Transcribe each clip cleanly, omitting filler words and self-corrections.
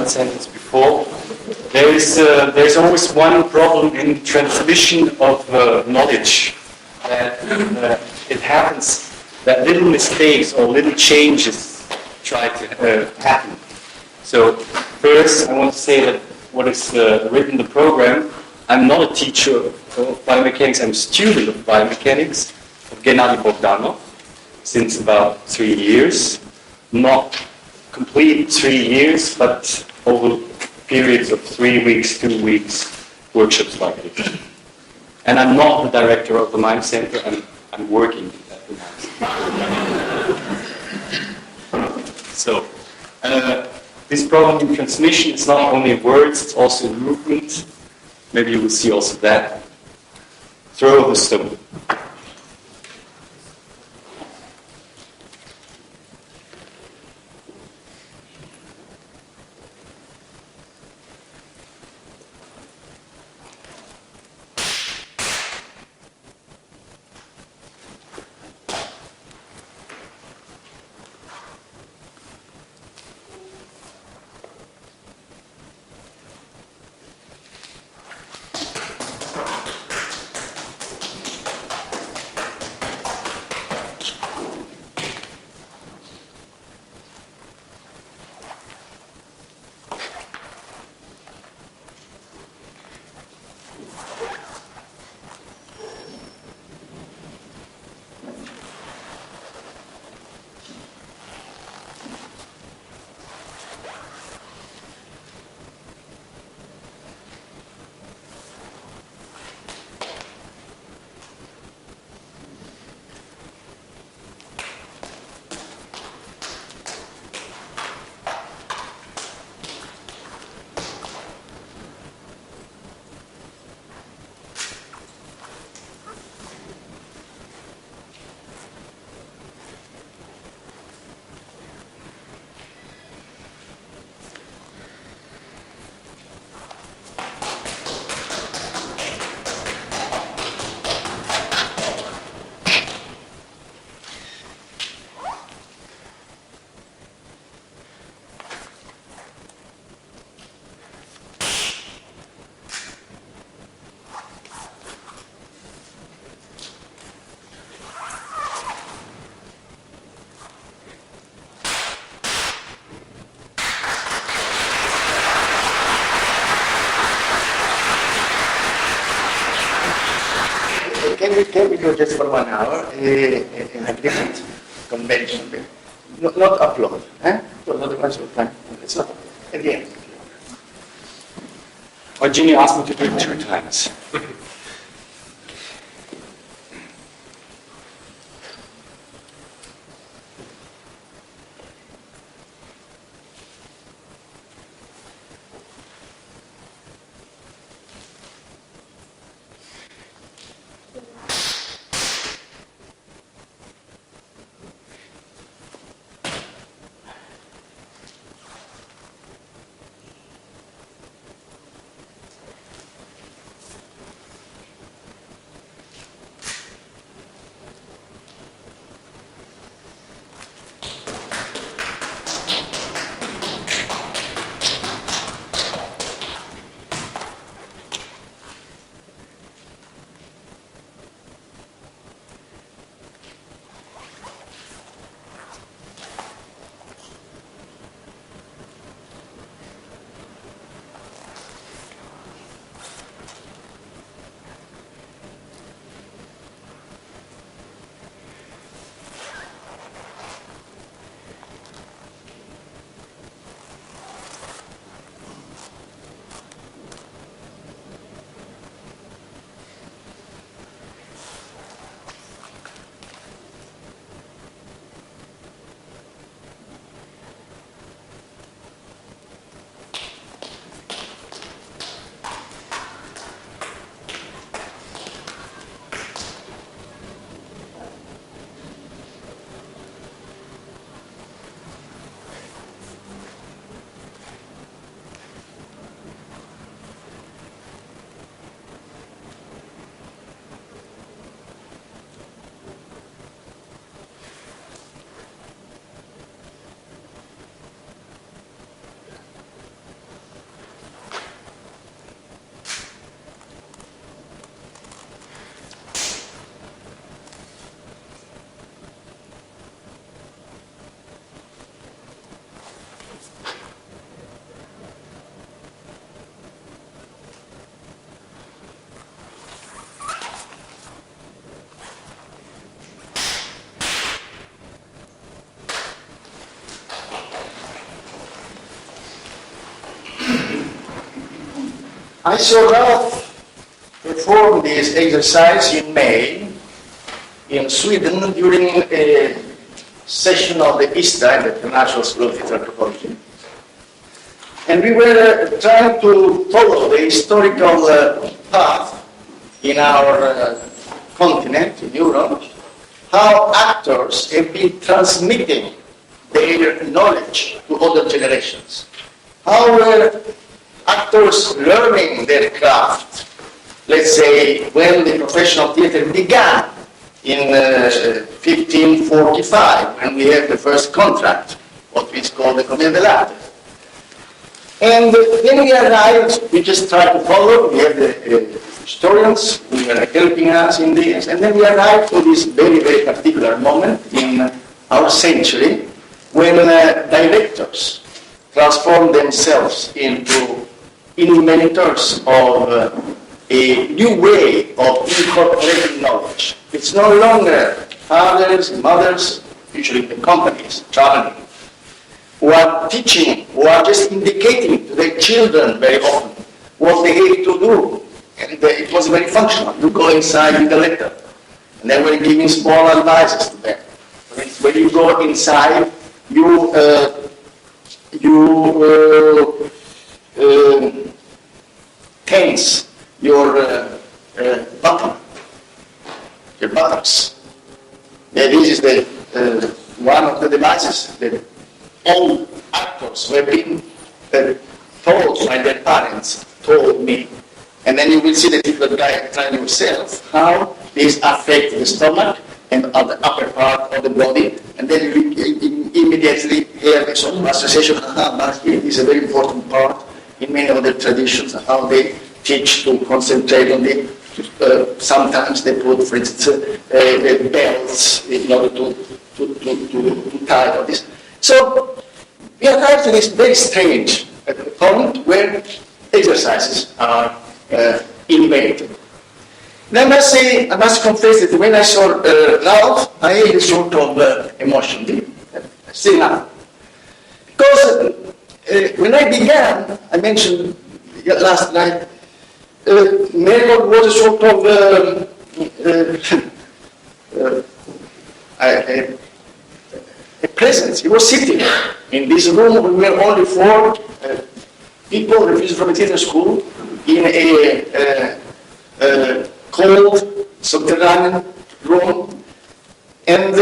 one sentence before. There's always one problem in transmission of knowledge. That it happens that little mistakes or little changes try to happen. So first, I want to say that what is written in the program, I'm not a teacher of biomechanics, I'm a student of biomechanics, of Gennady Bogdanov, since about 3 years. Not complete 3 years, but over periods of 3 weeks, 2 weeks, workshops like this. And I'm not the director of the Mime Center, I'm working at the Mime Center. So, this problem in transmission is not only words, it's also movement. Maybe you will see also that. Throw the stone. Can we go just for 1 hour in a different convention? Not upload, eh? So not much of time. It's not at the end. Or Ginny asked me to do it 2 times. I saw Ralph perform this exercise in May in Sweden during a session of the ISTA, the International School of Theatre Anthropology. And we were trying to follow the historical path in our continent, in Europe, how actors have been transmitting their knowledge to other generations. How were actors learning their craft, let's say, when the professional theater began in 1545, when we had the first contract, what is called the Commedia dell'arte. And then we arrived, we just tried to follow, we had the historians who were helping us in this, and then we arrived to this very, very particular moment in our century when directors transformed themselves into inventors of a new way of incorporating knowledge. It's no longer fathers, mothers, usually the companies, traveling, who are teaching, who are just indicating to their children very often what they have to do. And it was very functional. You go inside with a letter, and they were giving small advices to them. When you go inside, you tense your buttocks. Yeah, this is the one of the devices that all actors who have been told by their parents told me. And then you will see that you can try yourself how this affects the stomach and the upper part of the body, and then you immediately hear the sort of association, but it is a very important part in many other traditions, how they teach to concentrate on it. Sometimes they put, for instance, belts in order to tie all this. So we arrived to this very strange point where exercises are invented. And I must say, I must confess that when I saw Ralph, I had a sort of emotion, still now. Because when I began, I mentioned last night, Meyerhold was a sort of a presence. He was sitting in this room. We were only 4 people refused from a theater school in a cold, subterranean room. And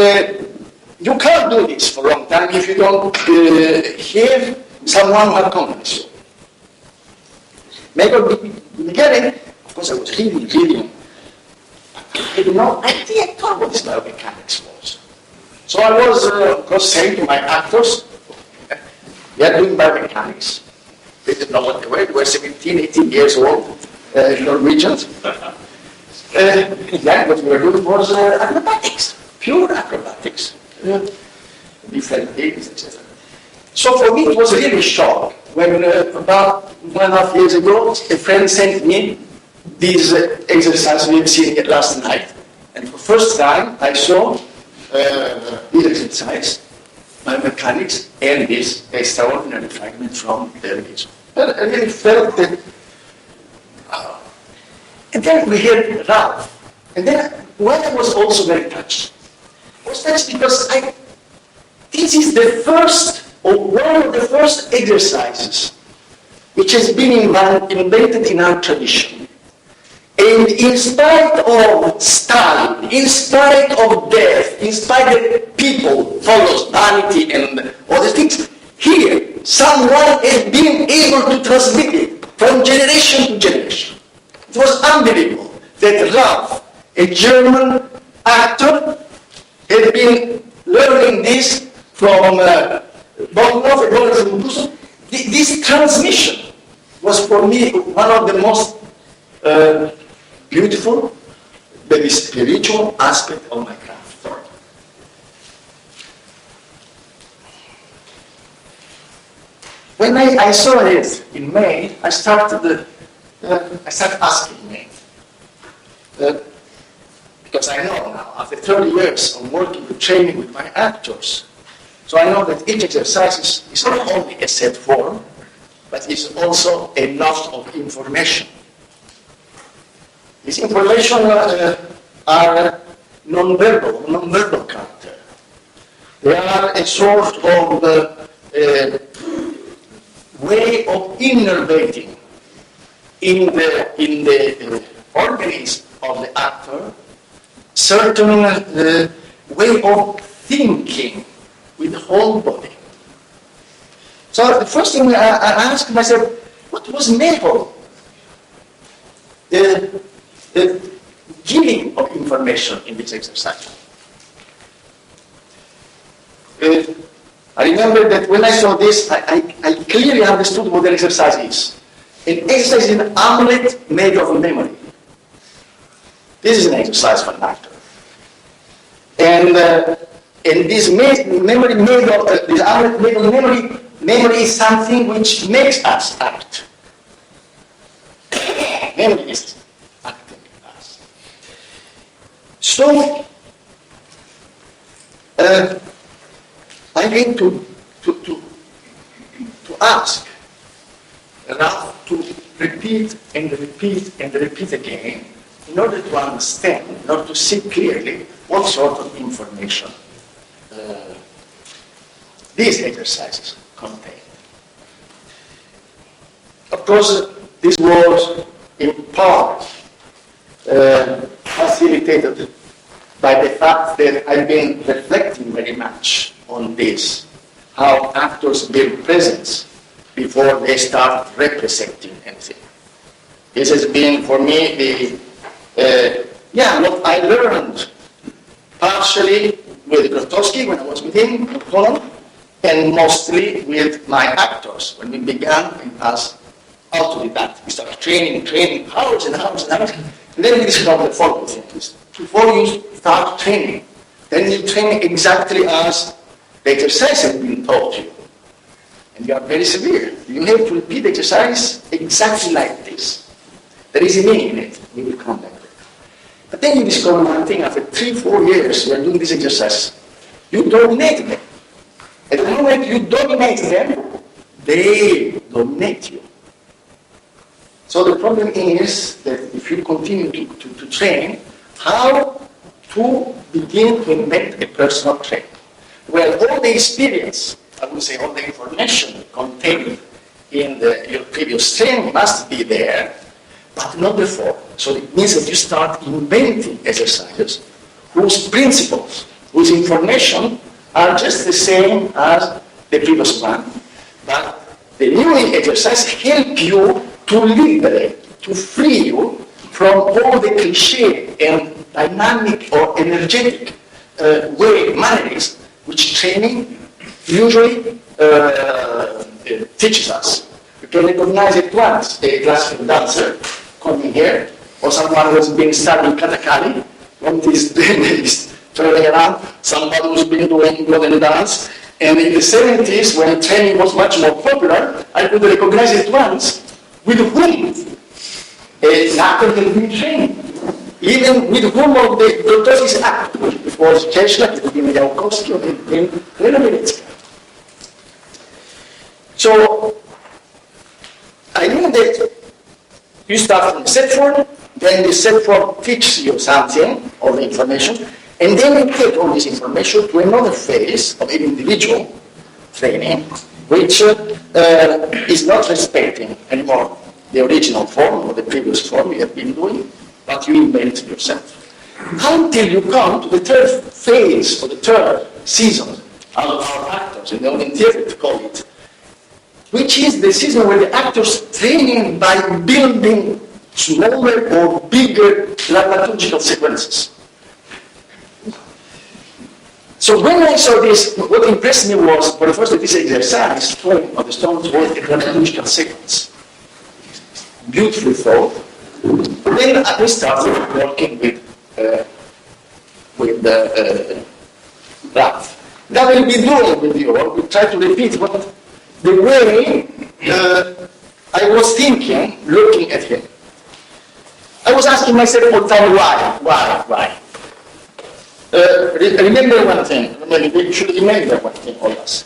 you can't do this for a long time if you don't have someone who accompanies you. Maybe beginning, of course I was reading. I had no idea at all what this biomechanics was. So I was, of course, saying to my actors, they are doing biomechanics. They didn't know what they were 17, 18 years old, Norwegians. Yeah, what we were doing was acrobatics, pure acrobatics. Different things, etc. So for me it was really a shock when about 1.5 years ago, a friend sent me these exercises we had seen last night. And for the first time, I saw this exercise, biomechanics, and this extraordinary fragment from the religion. I really felt that. And then we heard Ralph. And then what I was also very touched was that because this is the first, or one of the first exercises which has been invented in our tradition. And in spite of style, in spite of death, in spite that people follow vanity and other things, here someone has been able to transmit it from generation to generation. It was unbelievable that Ralph, a German actor, had been learning this from This transmission was for me one of the most beautiful, very spiritual aspect of my craft. When I saw it in May, I started asking me, because I know now, after 30 years of working with training with my actors, so I know that each exercise is not only a set form, but it's also a lot of information. This information are non-verbal character. They are a sort of way of innervating in the organism of the actor certain way of thinking with the whole body. So the first thing I asked myself, what was Meyerhold? The giving of information in this exercise. I remember that when I saw this, I clearly understood what the exercise is. An exercise is an amulet made of memory. This is an exercise for an actor. And this memory made of this amulet made of memory is something which makes us act. Memory is acting us. So I need to ask Ralph to repeat and repeat and repeat again in order to understand, in order to see clearly what sort of information these exercises contain. Of course, this was in part facilitated by the fact that I've been reflecting very much on this, how actors build presence before they start representing anything. This has been for me what I learned partially with Grotowski when I was with him in Poland, and mostly with my actors when we began as autodidact. We started training hours and hours and hours, and then we discovered the following things. Before you start training, then you train exactly as the exercise has been taught you. And you are very severe. You have to repeat the exercise exactly like this. There is a meaning in it. You will come back. But then you discover one thing. After 3-4 years, you are doing this exercise. You dominate them. At the moment you dominate them, they dominate you. So the problem is that if you continue to train, how to begin to invent a personal trait? Well, all the experience, I would say all the information contained in your previous training must be there, but not before. So it means that you start inventing exercises whose principles, whose information are just the same as the previous one, but the new exercise help you to liberate, to free you from all the cliché and dynamic or energetic mannerism which training usually teaches us. You can recognize it once, a classical dancer coming here, or someone who has been studying katakali, when he's turning around, somebody who's been doing modern dance, and in the 70s, when training was much more popular, I could recognize it once with whom an actor can be trained. Even with whom of the doctors actor. It was Cześlak, it would be Meyerhold, or it been Renowiecka. So, I knew that you start from the set form, then the set form teaches you something of the information, and then you take all this information to another phase of an individual training, which is not respecting anymore the original form or the previous form you have been doing, but you invent it yourself. Until you come to the third phase or the third season of our actors, in the Olympiad call it, which is the season where the actors training by building smaller or bigger dramaturgical sequences. So when I saw this, what impressed me was, for the first, that this exercise, throwing of the stones, was a dramaturgical sequence. Beautifully thought. Then we started working with Ralph. That will be doing with you. We try to repeat what the way I was thinking, looking at him. I was asking myself all the time, why? Remember one thing. We should remember one thing, all of us.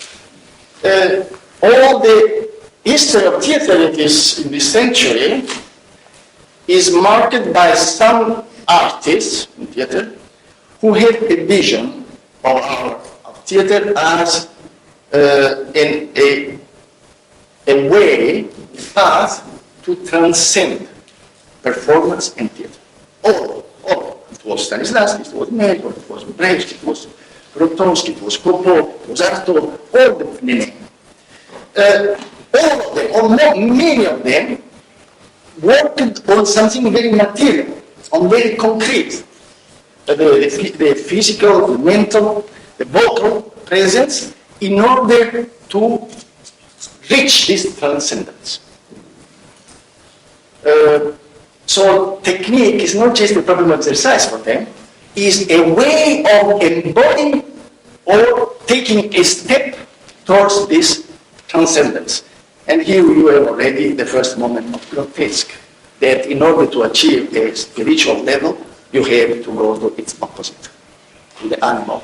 All the history of theater in this century is marked by some artists in theater who have a vision of theater as a way, a path to transcend performance and theater. All. It was Stanislavski, it was Meyerhold, it was Brecht, it was Grotowski, it was Kopov, it was Artaud, all the names. All of them, or many of them, worked on something very material, on very concrete. The physical, the mental, the vocal presence, in order to reach this transcendence. So technique is not just a problem of exercise for them, is a way of embodying or taking a step towards this transcendence. And here you have already the first moment of grotesque, that in order to achieve a spiritual level, you have to go to its opposite, to the animal,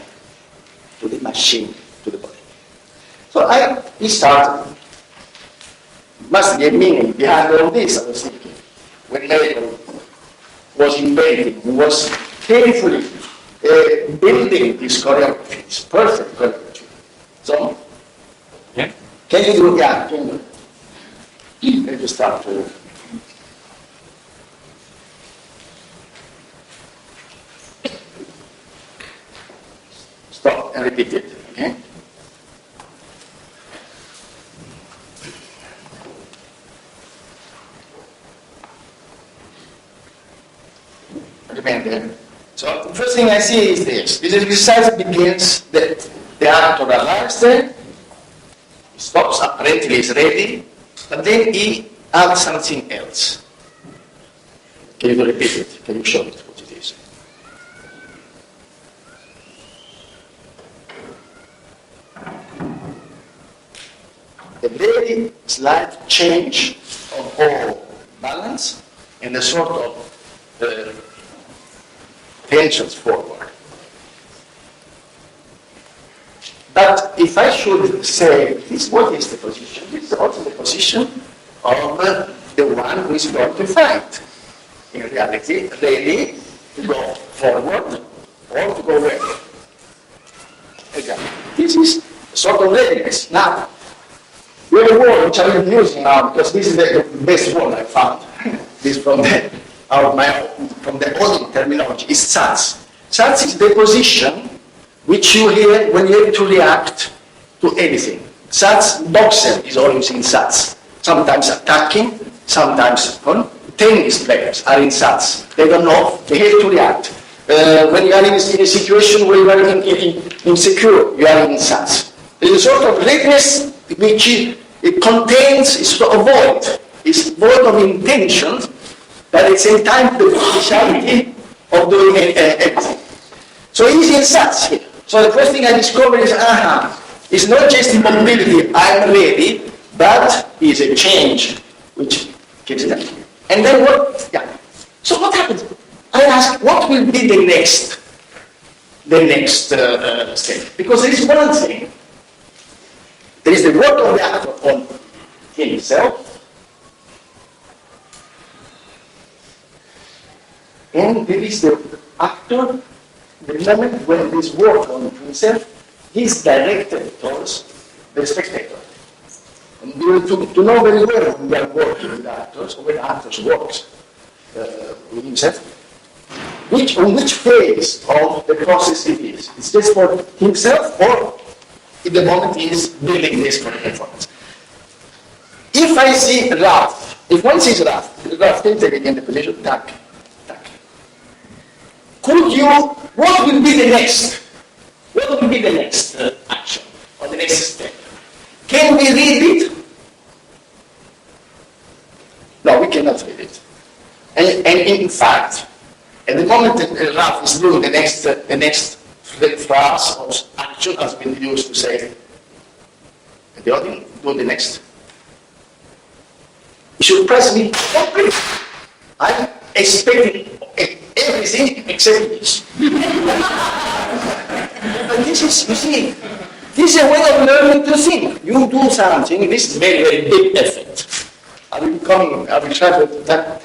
to the machine, to the body. So we started. Must be a meaning behind all this, I was thinking. When Meyerhold was inventing, he was carefully building these choreographies, perfect choreography. So, Yeah. can you do that? Can you start to... Stop and repeat it, okay? Remember. So the first thing I see is this. This exercise begins, the actoral arte, he stops, apparently is ready, but then he adds something else. Can you repeat it? Can you show it what it is? A very slight change of all balance and a sort of tensions forward. But if I should say, what is the position? This is also the position of the one who is going to fight. In reality, ready to go forward or to go back. Exactly. This is a sort of readiness. Now, we have a word which I'm using now because this is the best word I found. This from the old terminology is sats. Sats is the position which you hear when you have to react to anything. Sats, boxer is always in sats. Sometimes attacking, sometimes tennis players are in sats. They don't know, they have to react. When you are in a situation where you are insecure, you are in sats. There is a sort of readiness which it contains, is sort of void. It's void of intentions, but at the same time the potentiality of doing everything. So he's in sats here. So the first thing I discovered is, it's not just mobility, I'm ready, but it's a change which gives that. And then what, so what happens? I ask, what will be the next step? Because there is one thing. There is the work of the actor on himself, and there is the actor, the moment when this work on himself is directed towards the spectator. And to know very well when we are working with actors, or when actors works with himself, on which phase of the process it is. It's just for himself, or in the moment he is building this for the performance. If I see Ralph, if one sees Ralph can take again the position, tack. What will be the next? What will be the next action, or the next step? Can we read it? No, we cannot read it. And in fact, at the moment that Ralph is doing the next phrase or action has been used to say, the audience, do the next. You should press me, I'm expecting everything except this. But this is, you see, this is a way of learning to think. You do something, this is very, very big effort. will be coming, I will try to that,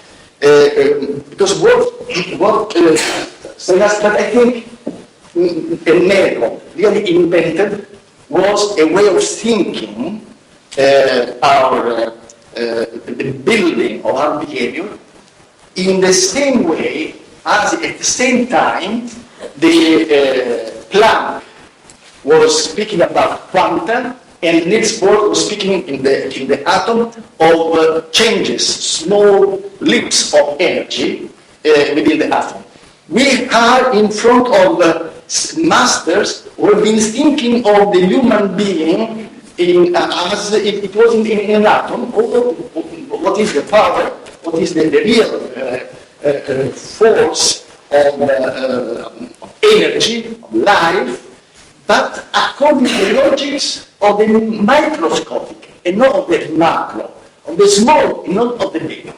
because so that's what I think Meyerhold really invented was a way of thinking the building of our behavior in the same way as at the same time the Planck was speaking about quanta and Niels Bohr was speaking in the atom of changes, small leaps of energy within the atom. We are in front of masters who have been thinking of the human being as it was in an atom. What is the power? What is the real force of energy, of life? But according to the logics of the microscopic and not of the macro, of the small and not of the big.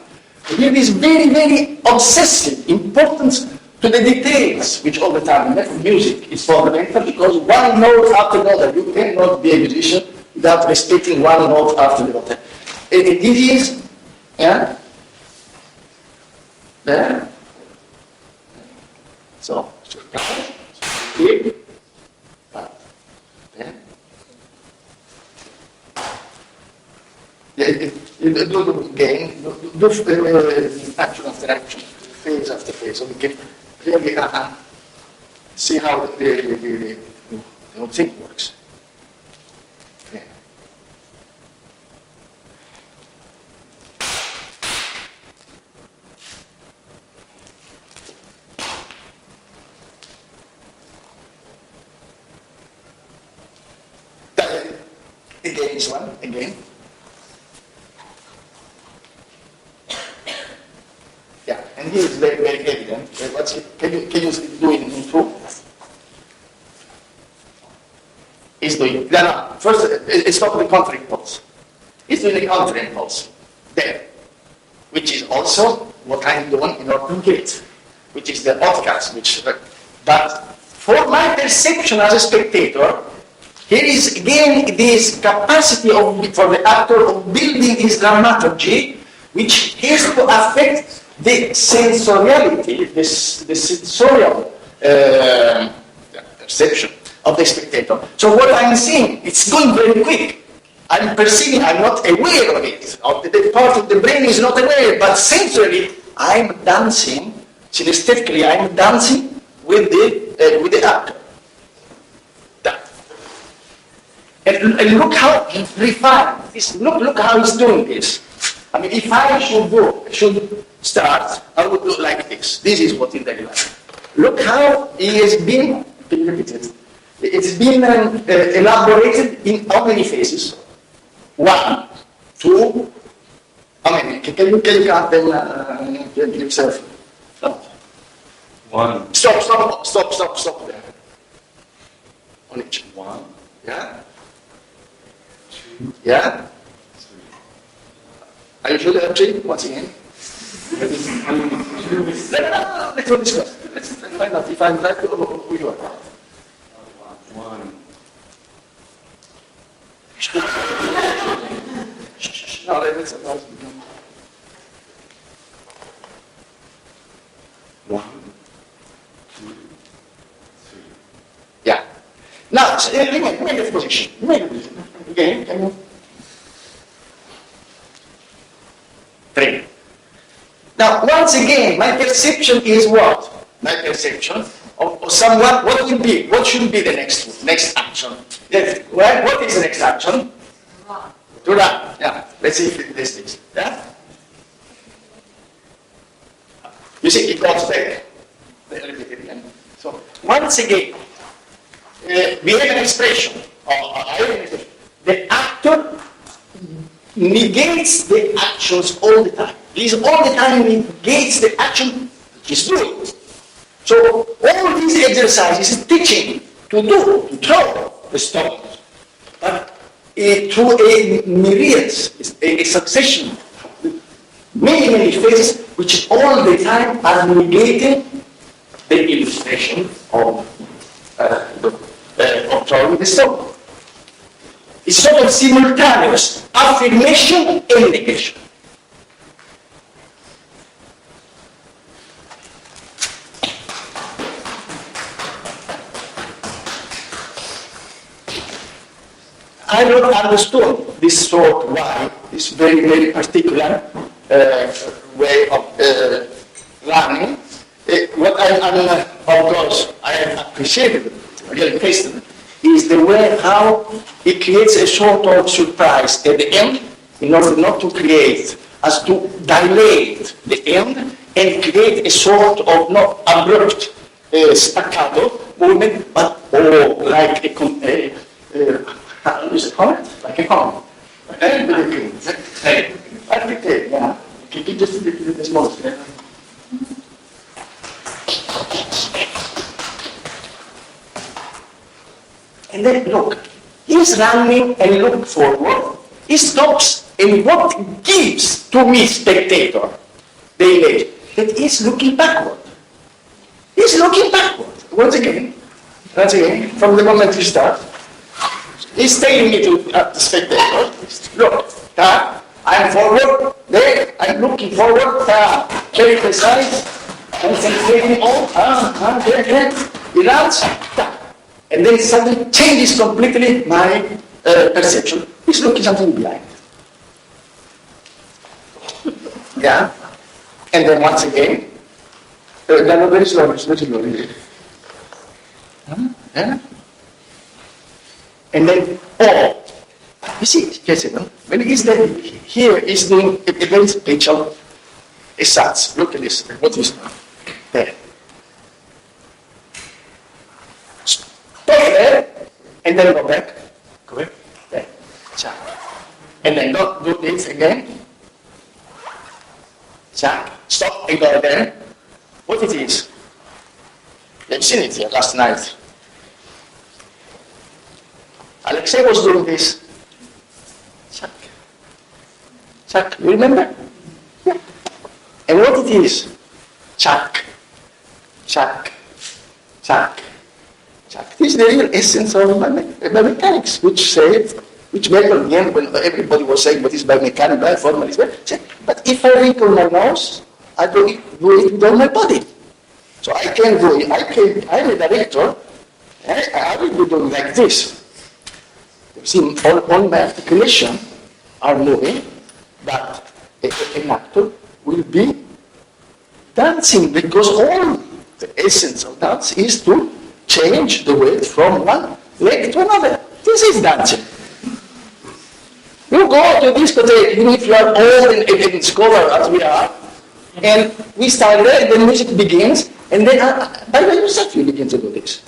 There is very, very obsessive importance to the details, which all the time in music is fundamental because one note after another, you cannot be a musician without respecting one note after the other. It is, yeah, there. So, here. You do again, do action after action, phase after phase, so we can really see how the whole thing works. Yeah. Again, this one, again. Yeah, and here is very, very evident. Can you do it in full? He's doing, no, first, it's not the counter impulse. He's doing the counter impulse there, which is also what I'm doing in order to get, which is the podcast, but for my perception as a spectator, here is again this capacity for the actor of building his dramaturgy, which has to affect the sensoriality, the sensorial perception of the spectator. So what I'm seeing, it's going very quick. I'm perceiving, I'm not aware of it. The part of the brain is not aware, but sensorily, I'm dancing, synesthetically, I'm dancing with the actor. And look how refined this. Look how he's doing this. I mean, if I should start, I would do like this. This is what in daily life. Look how he has been. Can you repeat it? It's been elaborated in how many phases? 1, 2. How many? Can you count them yourself? No. 1. Stop there. On each. 1. Yeah. 2. Yeah. 3. Are you sure there are 3? Once again. No. Let's do this first. Let's find out if I'm right or who you are. 1. No, let's begin. 1, 2, 3. Yeah. Now, remain the position. Again, can you? 3. Now, once again, my perception is what? My perception of someone, what should be the next action? What is the next action? To run. Yeah. Let's see if this is. Yeah? You see, it goes back. Repeat it again. So, once again, we have an expression. The actor negates the actions all the time. He's all the time negates the action he's doing. So all these exercises is teaching to throw the stones. But through a myriad, a succession, many phases, which all the time are negating the illustration of throwing the stone. It's sort of simultaneous affirmation and negation. I don't understood this sort why, this very, very particular way of learning. What I'm of course, I have appreciated, really tasted, is the way how it creates a sort of surprise at the end, in order not to create, as to dilate the end and create a sort of not abrupt staccato movement, but like a how is it called? Like a comment. Yeah. Can you just do the smallest? And then look, he's running and look forward. He stops, and what gives to me, spectator, the image, that he's looking backward. He's looking backward. Once again, from the moment you start, he's taking me to the spectator. Look, I'm forward, there, I'm looking forward, very precise, concentrating on, there, he runs, and then suddenly changes completely my perception. He's looking something behind. Yeah? And then once again, very slowly. Yeah? And then, you see, when he's there, here he's doing a very special exercise. Look at this, what is there? Stop there, and then go back. Go back. There. Check. And then go do this again. Check. Stop and go there. What it is? You've seen it here last night. Alexei was doing this. Check. Check. You remember? Yeah. And what it is? Check. Check. Check. Check. This is the real essence of biomechanics, which made at the end when everybody was saying what is biomechanics, bioformalism. But if I wrinkle my nose, I do it with all my body. So I can do it. I'm a director. I will be doing like this. You see, all my articulation are moving, but an actor will be dancing, because all the essence of dance is to change the weight from one leg to another. This is dancing. You go to this discotheque, even if you are old and scholar as we are, and we start there, the music begins, and then by yourself you begin to do this.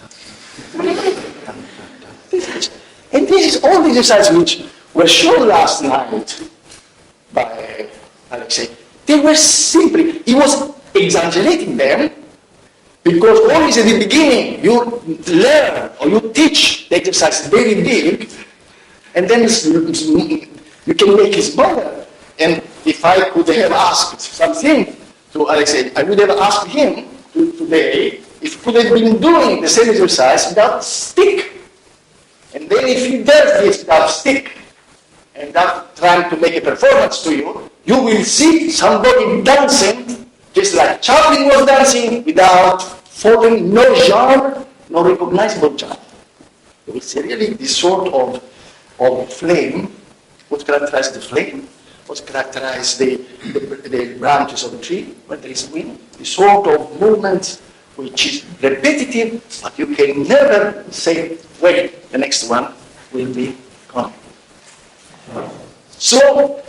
And this is all the exercises which were shown last night by Alexei. They were simply, he was exaggerating them, because always at the beginning you learn or you teach the exercise very big, and then you can make it smaller. And if I could have asked something to Alexei, I would have asked him today if he could have been doing the same exercise without stick. And then if he does this without stick, and without trying to make a performance to you, you will see somebody dancing just like Chaplin was dancing, without following no genre, no recognizable genre. You will see really this sort of flame, what characterizes the flame, what characterizes the branches of the tree when there is wind, the sort of movement which is repetitive, but you can never say, wait, the next one will be coming. So,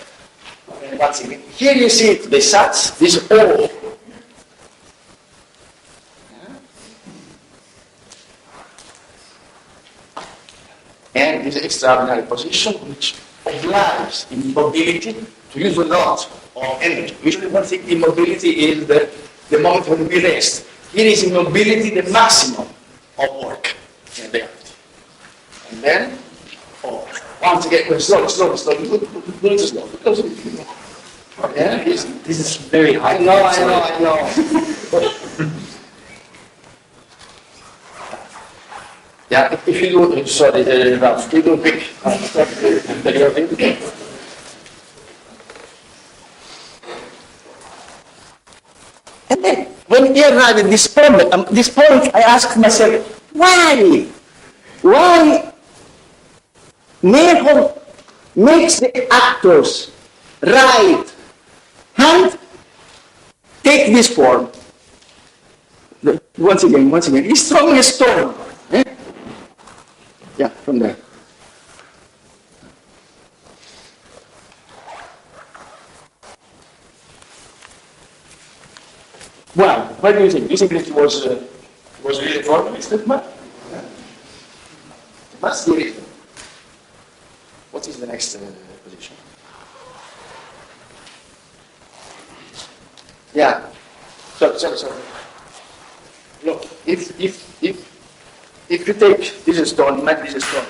once again, here you see the sats, this O. And this extraordinary position which obliges immobility to use a lot of energy. Usually one thing immobility is the moment when we rest. Here is immobility the maximum of work in the art. And then, once again, slow, do it slow. Yeah, this is very high. I know. Yeah, if you do, sorry, Ralph, you do quick. And then, when we arrived at this point, I asked myself, why? Why Meyerhold makes the actors right hand take this form. Once again, he's throwing a stone. Eh? Yeah, from there. Well, what do you think? Do you think that it was really formalist, that man? It must be written. What is the next position? Yeah. Sorry. Look, if you take this stone, imagine this stone.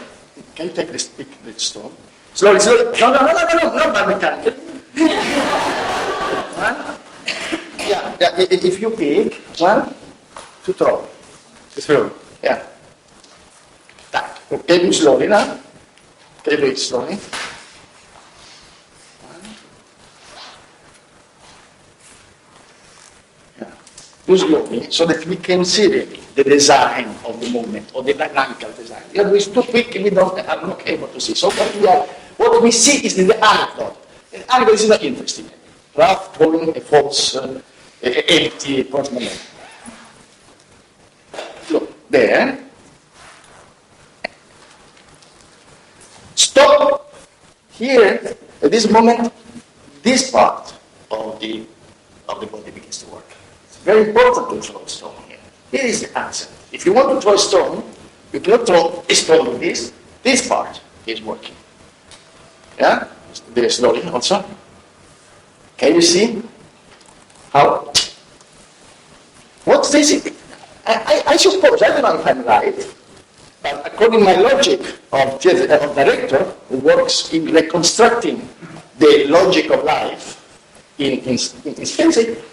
Can you take this stone? Slowly. No, Biomecánica. Yeah, if you pick one, to throw. Yeah. Okay, do slowly now. Okay, do it slowly. Do slowly, so that we can see the design of the movement, or the dynamical design. If it's too quick, I'm not able to see. So what we see is the anecdote. The anecdote is not interesting. Rough, throwing a false, empty portmanteau. Look, there. Stop here, at this moment, this part of the body begins to work. It's very important to throw a stone here. Here is the answer. If you want to throw a stone, you cannot throw a stone like this. This part is working. Yeah? Very slowly also. Can you see how? What's this? I suppose, I don't know if I'm right, but according to my logic of director, who works in reconstructing the logic of life in space,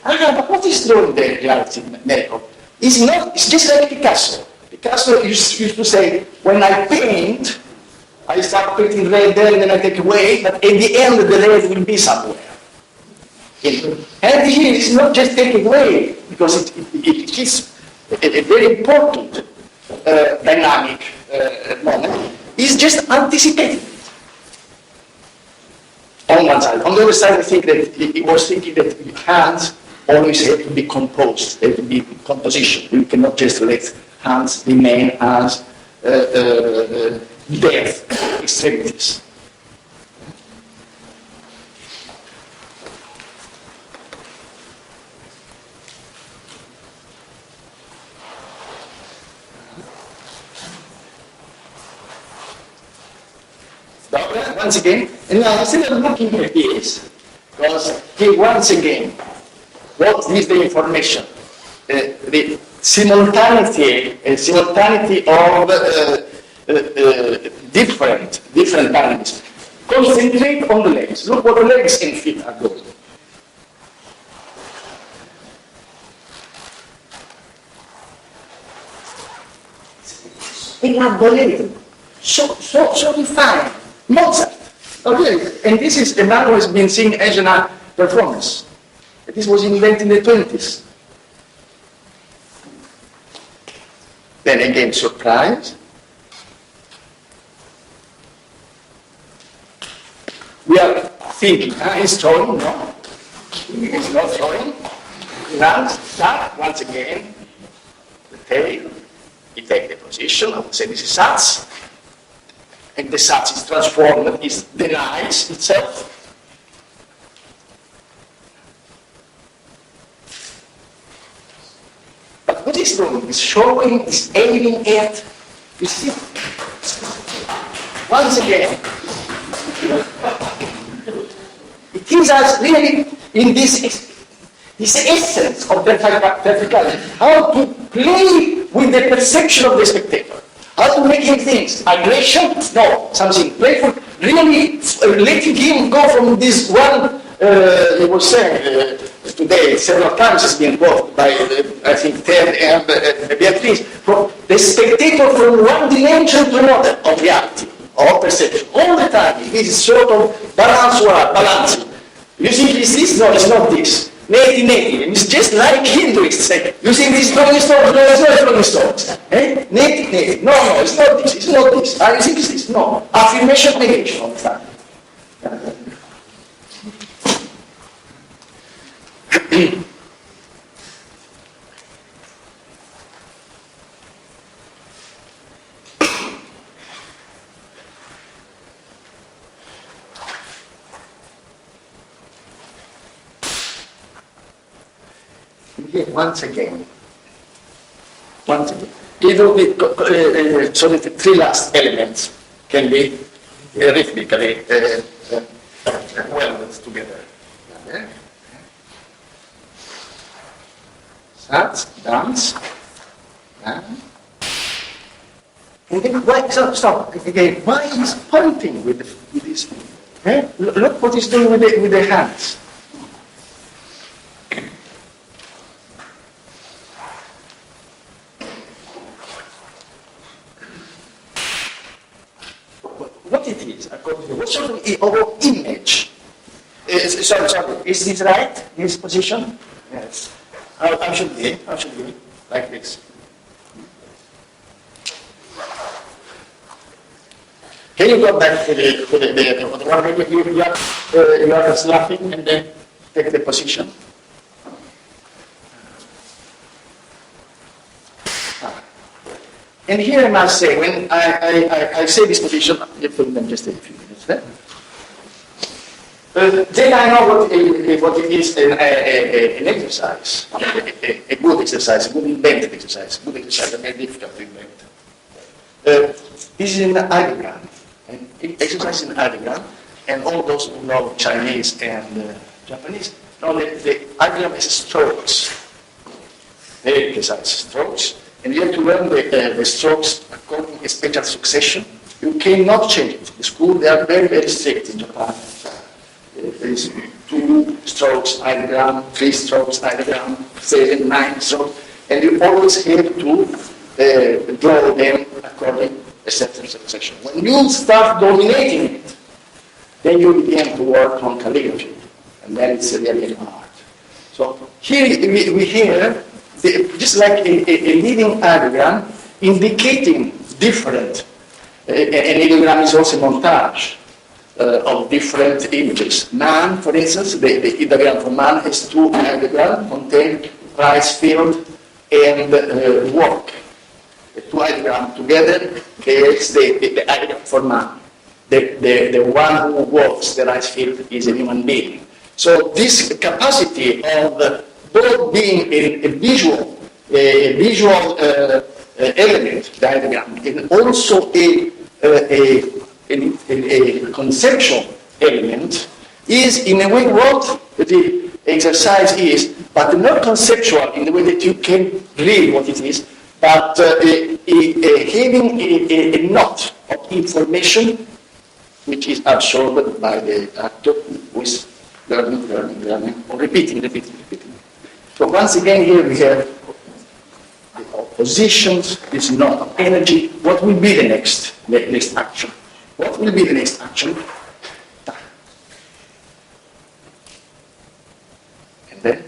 but what is doing the reality Meyerhold? It's just like Picasso. Picasso used to say, when I paint, I start painting red there and then I take away, but at the end the red will be somewhere. And here it's not just taking away, because it is a very important dynamic moment. It's just anticipating it. On one side. On the other side, I think that he was thinking that hands always have to be composed, they have to be composition. You cannot just let hands remain as dead extremities. Once again, and now instead of looking at this, because here once again, what is the information? The simultaneity of different dynamics. Concentrate on the legs. Look what the legs and feet are doing. Elaborated, so refined. Mozart. Okay, and this is a man who has been seeing Asian performance. This was invented in the 20s. Then again, surprise. We are thinking, he's throwing, no? He's not throwing. Runs, start, once again, the tail, he takes the position, I would say this is Sats. And the Sats is transformed, is denies itself. But what he's doing is showing, is aiming at, you see, once again, it gives us really in this essence of verticality, how to play with the perception of the spectator. How to make him think, aggression? No, something playful. Really letting him go from this one, he was saying today, several times has been quoted by, I think, Ted and Beatrice, from the spectator from one dimension to another of reality, of perception. All the time, it is sort of balancing. You think it's this? No, it's not this. Native. It's just like Hinduists say, you think this is throwing stones? No, it's not throwing stones. Eh? Native. No, it's not this. It's not this. I think it's this. No. Affirmation, negation. Understand? Once again, it will be, so that the three last elements can be rhythmically welded together. Start, dance, and then why, stop again. Why is pointing with this? Look what he's doing with the hands. What it is, according to what sort of image? Sorry, is this right? This position? Yes. How should be? Like this. Can you go back to the one where you are slapping and then take the position? And here I must say, when I say this position, you put them just a few minutes there. Then I know what it is an exercise, a good exercise, a good invented exercise, a good exercise that may be difficult to invent. This is an ideogram, exercise in ideogram, and all those who know Chinese and Japanese know that the ideogram is strokes, very precise strokes. And you have to learn the strokes according to a special succession. You cannot change it. The school, they are very, very strict in Japan. There is 2 strokes ideogram, 3 strokes ideogram, 7, 9 strokes, and you always have to draw them according to a certain succession. When you start dominating it, then you begin to work on calligraphy, and then it's really hard. So here we hear just like a leading ideogram indicating different, an ideogram is also a montage of different images. Man, for instance, the ideogram for man has 2 ideograms contain rice field and work. The 2 ideograms together creates the ideogram for man. The one who works the rice field is a human being. So this capacity of both being a visual element, diagram, and also a conceptual element is in a way what the exercise is, but not conceptual in the way that you can read what it is, but having a knot of information which is absorbed by the actor who is learning, or repeating. So once again here we have the oppositions, this knot of energy. What will be the next action? What will be the next action? And then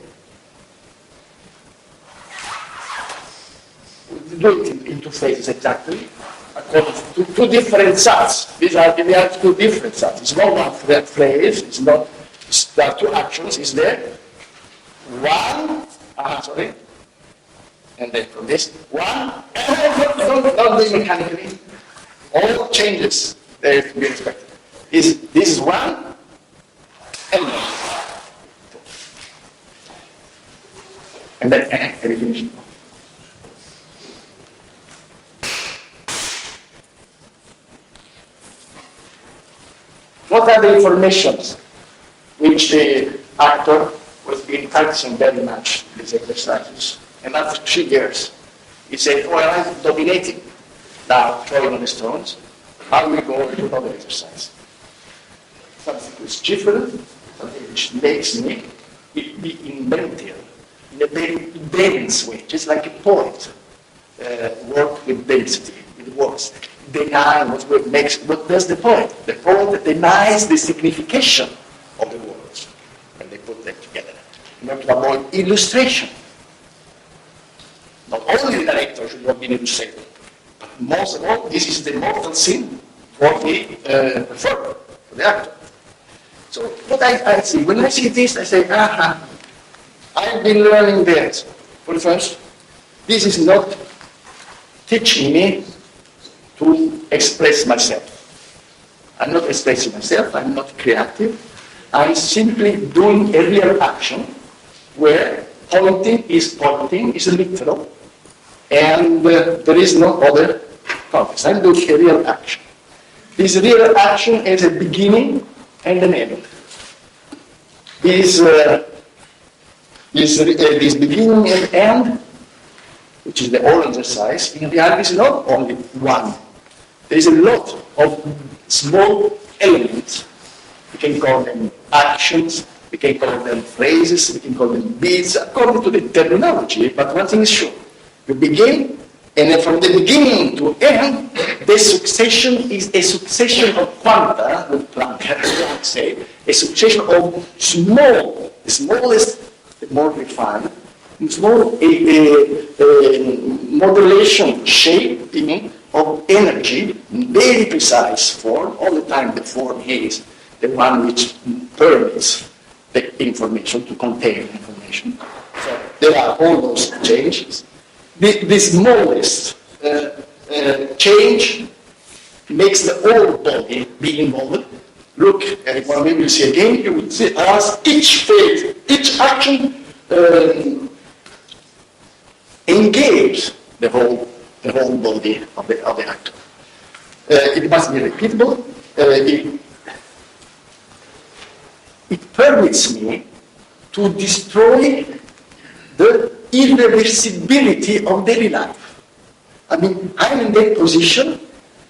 we do it in 2 phases exactly, according to 2 different sets. These are 2 different sets. It's not one phrase, it's not, there are 2 actions, is there? One, and then from this, one, don't do it mechanically. All changes there to be expected. This is one, and then finish. What are the informations which the actor was been practicing very much these exercises? And after 3 years, he said, well, I'm dominating now, throwing on the stones. I will go into another exercise. Something which is different, something which makes me be inventive in a very dense way, just like a poet work with density, with words. Deny what makes, what does the poet? The poet denies the signification of the words, and they put them together. in order to avoid illustration. Not only the director should not be an illustrator, but most of all, this is the mortal sin for the performer, for the actor. So what I see, when I see this, I say, aha, I've been learning that. For the first, this is not teaching me to express myself. I'm not expressing myself, I'm not creative. I'm simply doing a real action where pointing is literal, and there is no other context. I'm doing a real action. This real action has a beginning and an end. This beginning and end, which is the whole exercise, in reality is not only one. There is a lot of small elements. We can call them actions, we can call them phrases, we can call them beats, according to the terminology, but one thing is sure. You begin, and then from the beginning to end, the succession is a succession of quanta, with Planck, I would say, a succession of small, the smallest, the more refined, small modulation, shaping of energy, very precise form. All the time the form is the one which permits the information to contain information. So there are all those changes. The smallest change makes the whole body be involved. Look, and when we will see again, you will see as each phase, each action engage the whole body of the actor. It must be repeatable. It permits me to destroy the irreversibility of daily life. I mean, I'm in that position,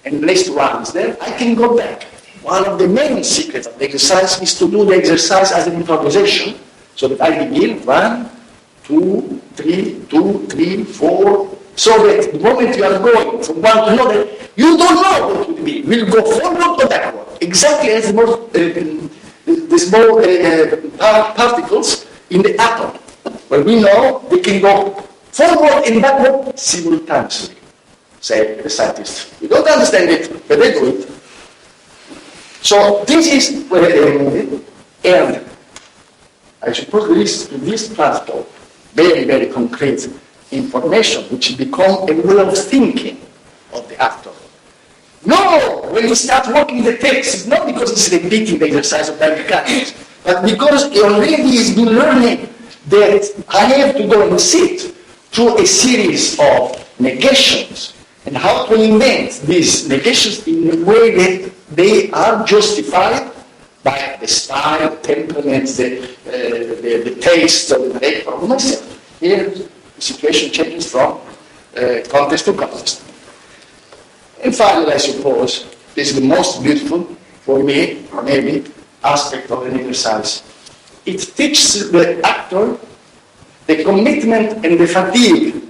and the next one is there, I can go back. One of the main secrets of the exercise is to do the exercise as an improvisation, so that I begin 1, 2, 3, 4, so that the moment you are going from one to another, you don't know what it will be. We'll go forward or backward, exactly as the small particles in the atom, where we know they can go forward and backward simultaneously, say the scientists. We don't understand it, but they do it. So this is where they and I suppose this transport very, very concrete information which become a way of thinking of the actor. No, when he starts working the text, it's not because he's repeating the exercise of Biomecánica, but because he already has been learning that I have to go and sit through a series of negations and how to invent these negations in a way that they are justified by the style, the temperament, the taste of the director of myself. Here, the situation changes from context to context. And finally, I suppose, this is the most beautiful, for me, maybe, aspect of an exercise. It teaches the actor the commitment and the fatigue,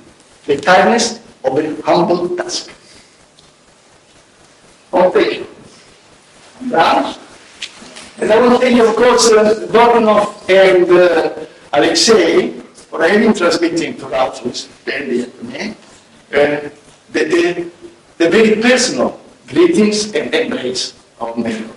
the tiredness of a humble task. Okay. Now, and I want to thank you, of course, Dornov and Alexei, for having transmitting to Ralph's very to me, the very personal greetings and embrace of Meyerhold.